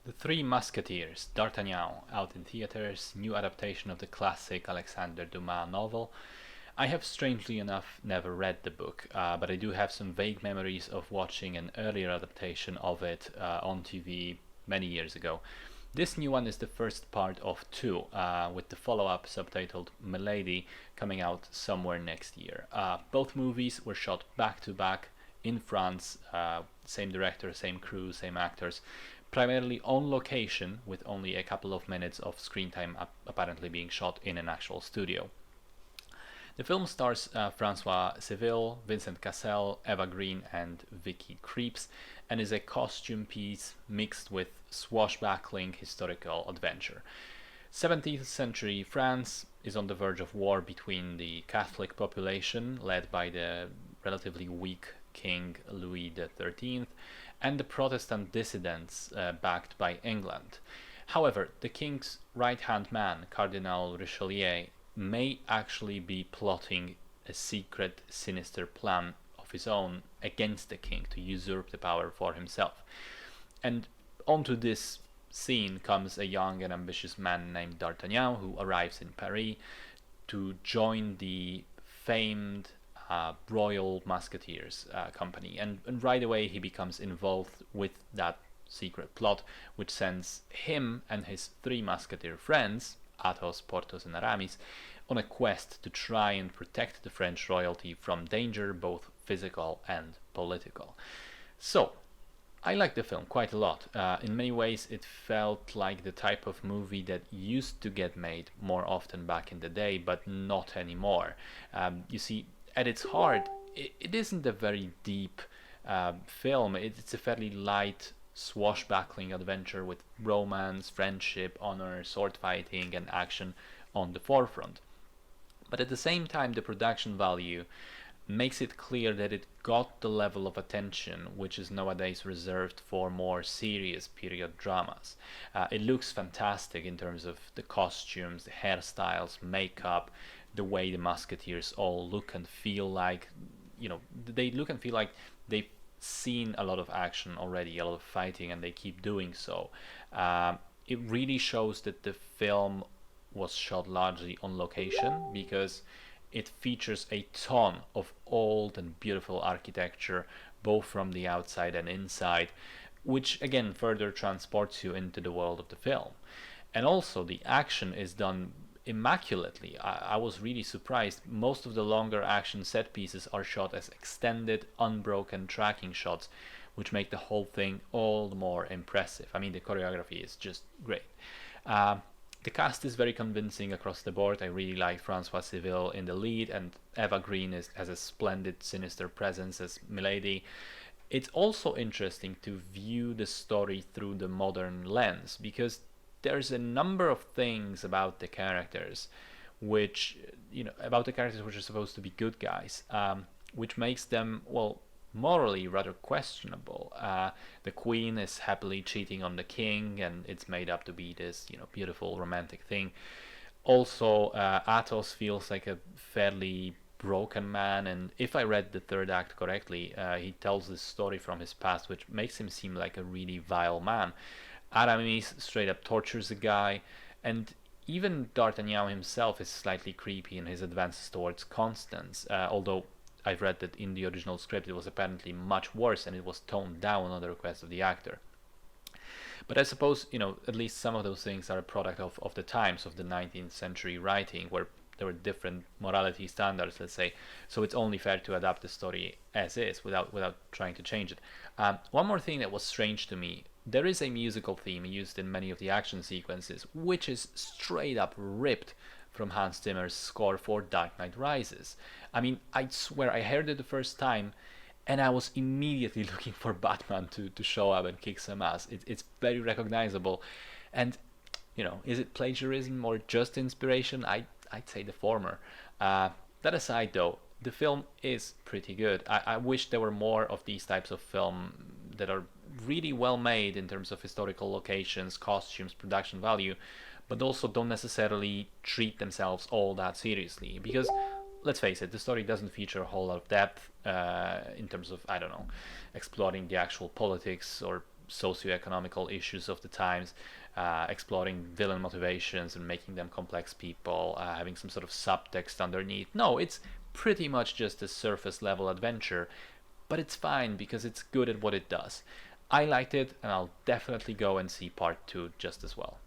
The Three Musketeers, D'Artagnan, out in theaters, new adaptation of the classic Alexander Dumas novel. I have strangely enough never read the book, but I do have some vague memories of watching an earlier adaptation of it on TV many years ago. This new one is the first part of two, with the follow up subtitled Milady coming out somewhere next year. Both movies were shot back to back in France, same director, same crew, same actors, primarily on location, with only a couple of minutes of screen time apparently being shot in an actual studio. The film stars Francois Civil, Vincent Cassel, Eva Green, and Vicky Krieps, and is a costume piece mixed with swashbuckling historical adventure. 17th century France is on the verge of war between the Catholic population, led by the relatively weak King Louis XIII, and the Protestant dissidents backed by England. However, the king's right-hand man, Cardinal Richelieu, may actually be plotting a secret, sinister plan of his own against the king to usurp the power for himself. And onto this scene comes a young and ambitious man named D'Artagnan, who arrives in Paris to join the famed Royal Musketeers company. And right away he becomes involved with that secret plot, which sends him and his three musketeer friends, Athos, Porthos, and Aramis, on a quest to try and protect the French royalty from danger, both physical and political. So, I like the film quite a lot. In many ways, it felt like the type of movie that used to get made more often back in the day, but not anymore. You see, at its heart, it isn't a very deep film. It's a fairly light, swashbuckling adventure with romance, friendship, honor, sword fighting, and action on the forefront. But at the same time, the production value makes it clear that it got the level of attention which is nowadays reserved for more serious period dramas. It looks fantastic in terms of the costumes, the hairstyles, makeup, the way the musketeers all look and feel like, they look and feel like they've seen a lot of action already, a lot of fighting, and they keep doing so. It really shows that the film was shot largely on location, because it features a ton of old and beautiful architecture, both from the outside and inside, which again further transports you into the world of the film. And also, the action is done immaculately. I was really surprised. Most of the longer action set pieces are shot as extended, unbroken tracking shots, which make the whole thing all the more impressive. I mean, the choreography is just great. The cast is very convincing across the board. I really like Francois Civil in the lead, and Eva Green has a splendid, sinister presence as Milady. It's also interesting to view the story through the modern lens, because there's a number of things about the characters which are supposed to be good guys, which makes them, well, morally rather questionable. The queen is happily cheating on the king, and it's made up to be this, beautiful romantic thing. Also, Athos feels like a fairly broken man, and if I read the third act correctly, he tells this story from his past, which makes him seem like a really vile man. Aramis straight up tortures the guy, and even D'Artagnan himself is slightly creepy in his advances towards Constance, although I've read that in the original script it was apparently much worse and it was toned down on the request of the actor. But I suppose, at least some of those things are a product of the times of the 19th century writing, where there were different morality standards, let's say, so it's only fair to adapt the story as is without trying to change it. One more thing that was strange to me: there is a musical theme used in many of the action sequences, which is straight up ripped from Hans Zimmer's score for Dark Knight Rises. I mean, I swear I heard it the first time, and I was immediately looking for Batman to show up and kick some ass. It's very recognizable. And, is it plagiarism or just inspiration? I'd say the former. That aside, though, the film is pretty good. I wish there were more of these types of film that are really well made in terms of historical locations, costumes, production value, but also don't necessarily treat themselves all that seriously. Because, let's face it, the story doesn't feature a whole lot of depth in terms of, I don't know, exploring the actual politics or socio-economical issues of the times, exploring villain motivations and making them complex people, having some sort of subtext underneath. No, it's pretty much just a surface level adventure, but it's fine because it's good at what it does. I liked it, and I'll definitely go and see part 2 just as well.